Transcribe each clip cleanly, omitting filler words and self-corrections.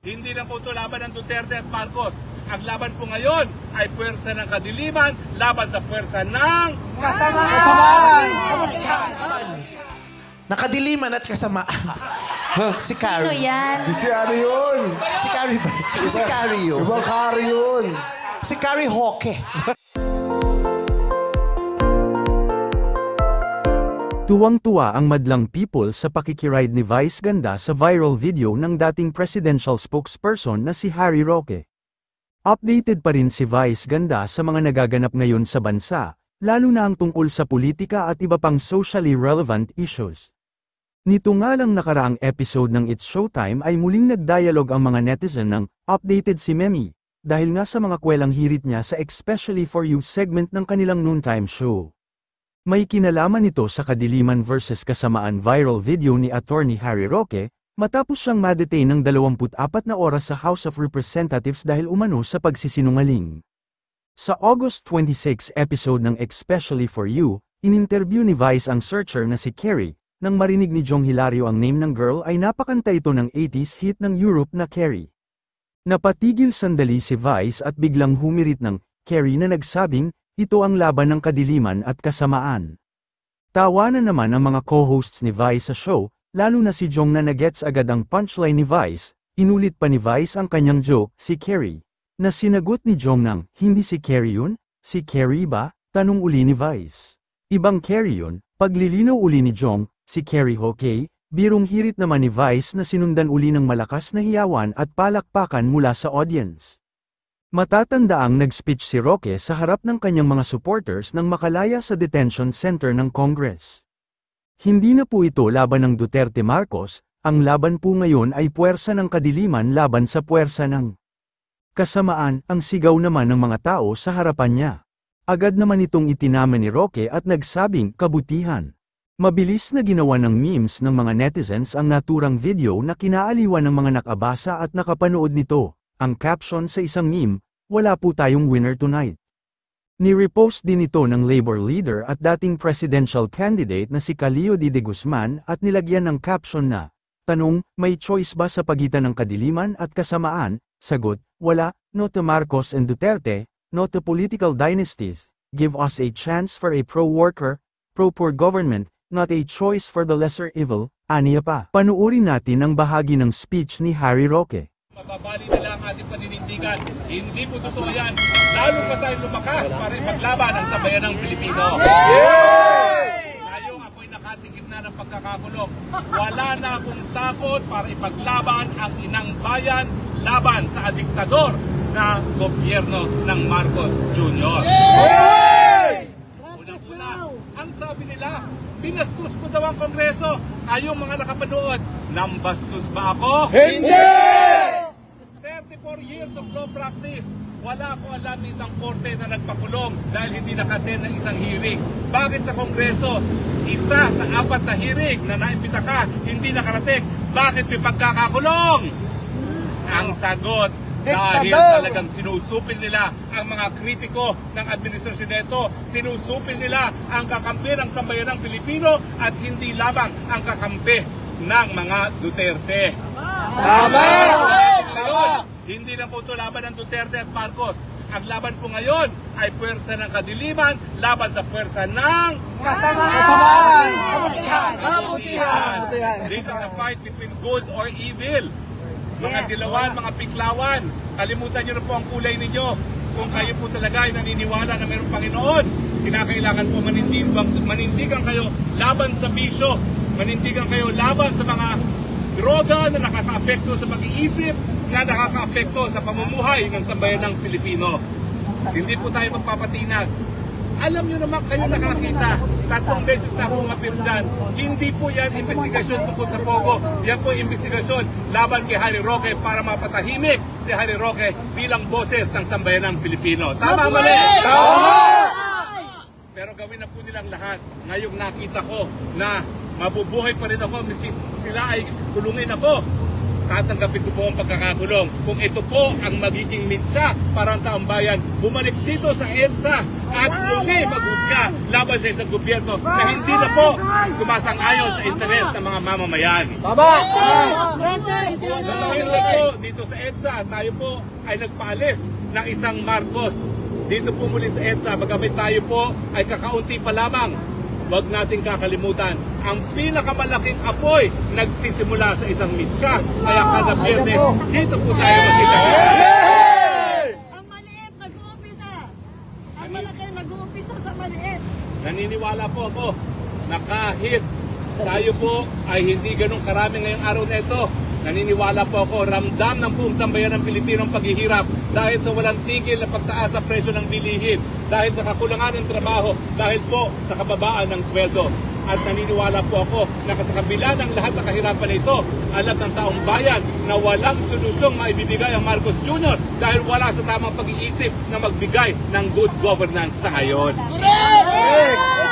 Hindi na po ito laban ng Duterte at Marcos. Ang laban po ngayon ay puwersa ng kadiliman laban sa puwersa ng Kasamaan! Nakadiliman at kasamaan. Si Sino Carrie. yan? Di si ano yun? Si Carrie ba? Si Carrie yun. Ibang Carrie yun. Si Carrie Hoke. Tuwang-tuwa ang madlang people sa pakikiride ni Vice Ganda sa viral video ng dating presidential spokesperson na si Harry Roque. Updated pa rin si Vice Ganda sa mga nagaganap ngayon sa bansa, lalo na ang tungkol sa politika at iba pang socially relevant issues. Nito nga lang nakaraang episode ng It's Showtime ay muling nagdialog ang mga netizen ng updated si Memi, dahil nga sa mga kwelang hirit niya sa Especially For You segment ng kanilang noontime show. May kinalaman ito sa kadiliman versus kasamaan viral video ni Attorney Harry Roque, matapos siyang ma-detain ng 24 na oras sa House of Representatives dahil umano sa pagsisinungaling. Sa August 26 episode ng Especially For You, in-interview ni Vice ang searcher na si Carrie. Nang marinig ni Jong Hilario ang name ng girl ay napakanta ito ng 80s hit ng Europe na Carrie. Napatigil sandali si Vice at biglang humirit ng Carrie na nagsabing, ito ang laban ng kadiliman at kasamaan. Tawanan naman ang mga co-hosts ni Vice sa show, lalo na si Jong na nagets agad ang punchline ni Vice, inulit pa ni Vice ang kanyang joke, si Carrie. Na sinagot ni Jong ng, hindi si Carrie yun? Si Carrie ba? Tanong uli ni Vice. Ibang Carrie yun, paglilinaw uli ni Jong, si Carrie Hoke, birong hirit naman ni Vice na sinundan uli ng malakas na hiyawan at palakpakan mula sa audience. Matatandaang nag-speech si Roque sa harap ng kanyang mga supporters nang makalaya sa detention center ng Congress. Hindi na po ito laban ng Duterte Marcos, ang laban po ngayon ay puwersa ng kadiliman laban sa puwersa ng kasamaan, ang sigaw naman ng mga tao sa harapan niya. Agad naman itong itinaman ni Roque at nagsabing kabutihan. Mabilis na ginawa ng memes ng mga netizens ang naturang video na kinaaliwan ng mga nakabasa at nakapanood nito. Ang caption sa isang meme, wala po tayong winner tonight. Ni-repost din ito ng Labor leader at dating presidential candidate na si Calio D. De Guzman at nilagyan ng caption na, tanong, may choice ba sa pagitan ng kadiliman at kasamaan? Sagot, wala, no to Marcos and Duterte, no to political dynasties, give us a chance for a pro-worker, pro-poor government, not a choice for the lesser evil, aniya pa. Panuorin natin ang bahagi ng speech ni Harry Roque. Mababali nila ang ating paninindigan. Hindi po totoo yan. Lalo pa tayong lumakas para ipaglaban ang sambayan ng Pilipino. Ngayong ako'y nakatigil na ng pagkakakulong. Wala na akong takot para ipaglaban ang inang bayan laban sa diktador na gobyerno ng Marcos Jr. Unang-una, ang sabi nila, binastos ko daw ang Kongreso. Kayong mga nakapanood, nambastos ba ako? Hindi! 34 years of law practice. Wala ko alam ng isang korte na nagpakulong dahil hindi naka-attend ng isang hearing. Bakit sa Kongreso, isa sa 4 na hearing na naimbita ka, hindi nakarating? Bakit may pagkakakulong? Ang sagot, dahil talagang sinusupil nila ang mga kritiko ng administrasyon nito. Sinusupil nila ang kakampi ng sambayan ng Pilipino at hindi lamang ang kakampi ng mga Duterte. Tama! Hindi na po ito laban ng Duterte at Marcos. Ang laban po ngayon ay puwersa ng kadiliman laban sa puwersa ng Kasamaan! kabutihan. This is a fight between good or evil. Mga dilawan, mga piklawan, kalimutan nyo na po ang kulay ninyo. Kung kayo po talaga ay naniniwala na mayroong Panginoon, kinakailangan po manindigan kayo laban sa bisyo, manindigan kayo laban sa mga droga na nakakaapekto sa pag-iisip, na nakakaapekto sa pamumuhay ng sambayan ng Pilipino. Hindi po tayo magpapatinag. Alam nyo naman kayo nakakita, 3 beses na akong umapir dyan. Hindi po yan investigasyon tungkol sa Pogo. Yan po investigasyon laban kay Harry Roque para mapatahimik si Harry Roque bilang boses ng sambayan ng Pilipino. Tama, mali? Tama! Pero gawin na po nilang lahat. Ngayong nakita ko na mabubuhay pa rin ako miski sila ay kulungin ako. tatanggapin ko po ang pagkakakulong. Kung ito po ang magiging mitsa para ang taong bayan, bumalik dito sa EDSA at muli maghusga laban sa isang gobyerno na hindi na po sumasang-ayon sa interes ng mga mamamayan. Minsan po, dito sa EDSA, tayo po ay nagpaalis ng isang Marcos. Dito po muli sa EDSA, bagamit tayo po ay kakaunti pa lamang. Huwag nating kakalimutan, ang pinakamalaking apoy nagsisimula sa isang mitsa. Kaya kada Biyernes, dito po tayo magkita. Ang maliit nag-uumpisa. Ang malaki nag-uumpisa sa maliit. Naniniwala po ako na kahit tayo po ay hindi ganun karami ngayong araw na ito, naniniwala po ako, ramdam ng buong sambayan ng Pilipino ang paghihirap dahil sa walang tigil na pagtaas sa presyo ng bilihin, dahil sa kakulangan ng trabaho, dahil po sa kababaan ng sweldo. At naniniwala po ako na sa kabila ng lahat ng kahirapan ito, alam ng taong bayan na walang solusyong maibibigay ang Marcos Jr. dahil wala sa tamang pag-iisip na magbigay ng good governance sa ngayon.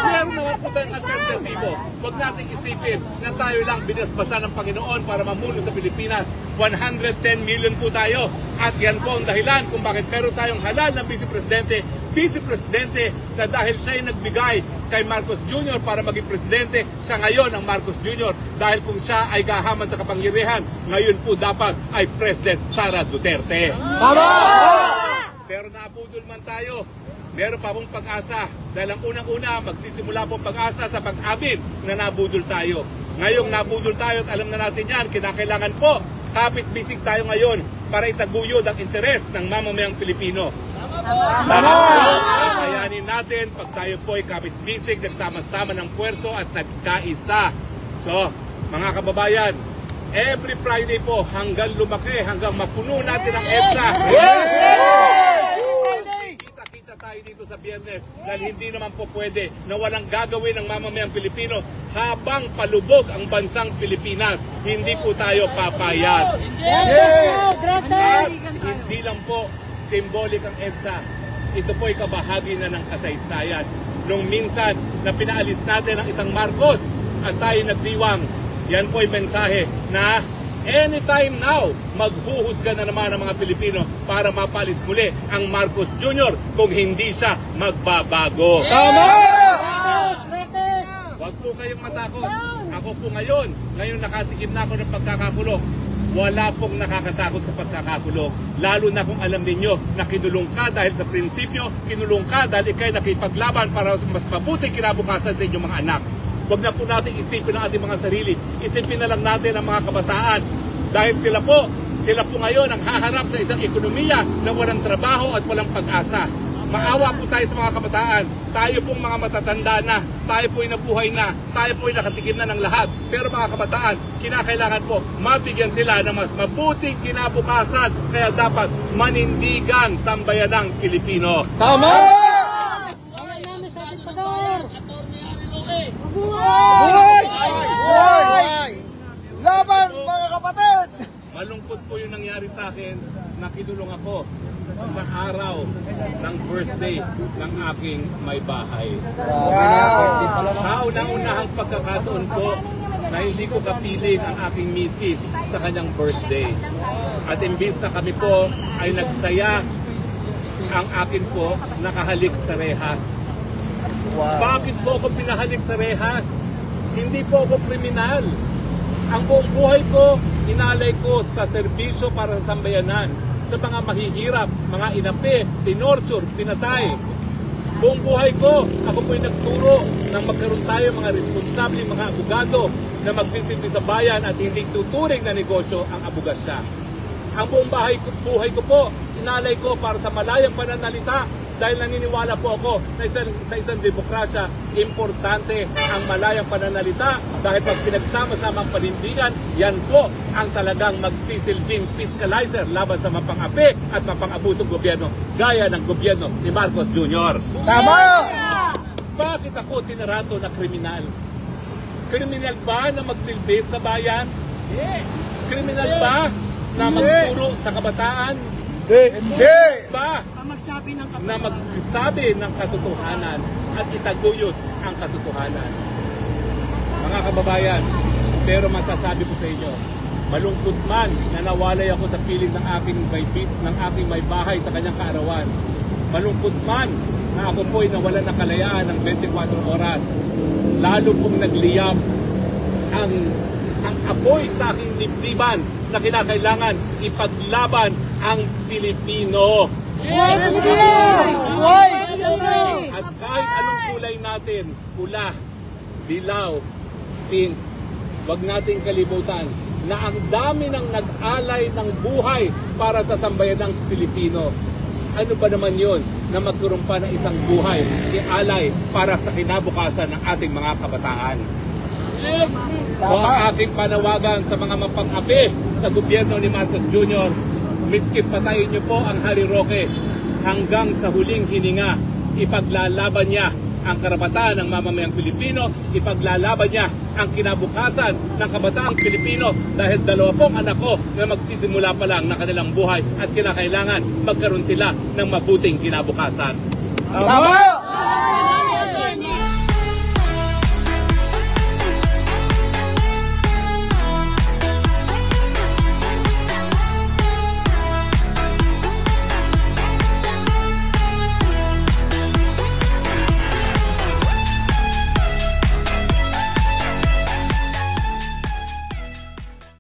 Meron naman po tayong alternatibo. Huwag natin isipin na tayo lang binasbasan ng Panginoon para mamuno sa Pilipinas. 110 million po tayo. At yan po ang dahilan kung bakit meron tayong halal na vice-presidente na dahil siya ay nagbigay kay Marcos Jr. para maging presidente, siya ngayon ang Marcos Jr. Dahil kung siya ay gahaman sa kapangyarihan, ngayon po dapat ay President Sara Duterte. Pero nabudol man tayo, meron pa pong pag-asa. Dahil ang unang-una, magsisimula pong pag-asa sa pag-amin na nabudol tayo. Ngayong nabudol tayo at alam na natin yan, kinakailangan po, kapit-bisig tayo ngayon para itaguyod ang interes ng mamamayang Pilipino. Kayanin natin pag tayo po ay kapit-bisig, nagsama-sama ng puwerso at nagkaisa. So, mga kababayan, every Friday po hanggang lumaki, hanggang mapuno natin ang EDSA. Kita-kita tayo dito sa Biyernes dahil hindi naman po pwede na walang gagawin ng mamamayang Pilipino habang palubog ang bansang Pilipinas. Hindi po tayo papayag. At hindi lang po symbolic ang EDSA. Ito po ay kabahagi na ng kasaysayan. Nung minsan na pinaalis natin ang isang Marcos at tayo nagdiwang, yan po ay mensahe na anytime now, maghuhusga na naman ang mga Pilipino para mapalis muli ang Marcos Jr. kung hindi siya magbabago. Huwag po kayong matakot. Ako po ngayon nakatikim na ako ng pagkakakulong. Wala pong nakakatakot sa pagkakakulong. Lalo na kung alam ninyo na kinulong ka dahil sa prinsipyo, kinulong ka dahil ikay nakipaglaban para mas mabuting kinabukasan sa inyong mga anak. Huwag na po natin isipin ang ating mga sarili. Isipin na lang natin ang mga kabataan. Dahil sila po ngayon ang haharap sa isang ekonomiya na walang trabaho at walang pag-asa. Maawa po tayo sa mga kabataan. Tayo pong mga matatanda na, tayo po'y nabuhay na, tayo po'y nakatikim na ng lahat. Pero mga kabataan, kinakailangan po mabigyan sila ng mas mabuting kinabukasan. Kaya dapat manindigan sambayanang Pilipino. Laban, mga kapatid! Malungkot po yung nangyari sa akin na kinulong ako sa araw ng birthday ng aking may bahay. Sa unang-unahang pagkakataon ko na hindi ko kapiling ang aking misis sa kanyang birthday. At imbis na kami po ay nagsaya, ang akin po nakahalik sa rehas. Bakit po ako pinahalik sa rehas? Hindi po ako kriminal. Ang buong buhay ko, inalay ko sa serbisyo para sa sambayanan, sa mga mahihirap, mga inapi, tinorsure, pinatay. Buong buhay ko, ako po'y nagturo na magkaroon tayo mga responsable, mga abogado na magsisilbi sa bayan at hindi tuturing na negosyo ang abogasya. Ang buong buhay ko po, inalay ko para sa malayang pananalita dahil naniniwala po ako na sa isang demokrasya, importante ang malayang pananalita dahil pag pinagsama-sama ang panindigan, yan po ang talagang magsisilbing fiscalizer laban sa mapang-api at mapang-abusong gobyerno gaya ng gobyerno ni Marcos Jr. Tama! Bakit ako tinarato na kriminal? Kriminal ba na magsilbi sa bayan? Kriminal ba na magturo sa kabataan? Hindi! Ba na magsabi ng katotohanan at itaguyod ang katotohanan? Mga kababayan, pero masasabi ko sa inyo, Malungkot man na nawalay ako sa piling ng aking may bahay sa kanyang kaarawan. Malungkot man na ako po'y nawalan ng kalayaan ng 24 oras. Lalo pong nagliyab ang apoy sa aking dibdiban na kinakailangan ipaglaban ang Pilipino. At kahit anong kulay natin, pula, dilaw, pink, wag nating kalimutan na ang dami ng nag-alay ng buhay para sa sambayanang Pilipino. Ano ba naman yun na magkaroon pa ng isang buhay ialay para sa kinabukasan ng ating mga kabataan? So ang ating panawagan sa mga mapang-api sa gobyerno ni Marcos Jr., miski patayin niyo po ang Harry Roque, hanggang sa huling hininga, ipaglalaban niya ang karapatan ng mamamayang Pilipino, ipaglalaban niya ang kinabukasan ng kabataang Pilipino dahil dalawa pong anak ko na magsisimula pa lang ng kanilang buhay at kinakailangan magkaroon sila ng mabuting kinabukasan. Tama!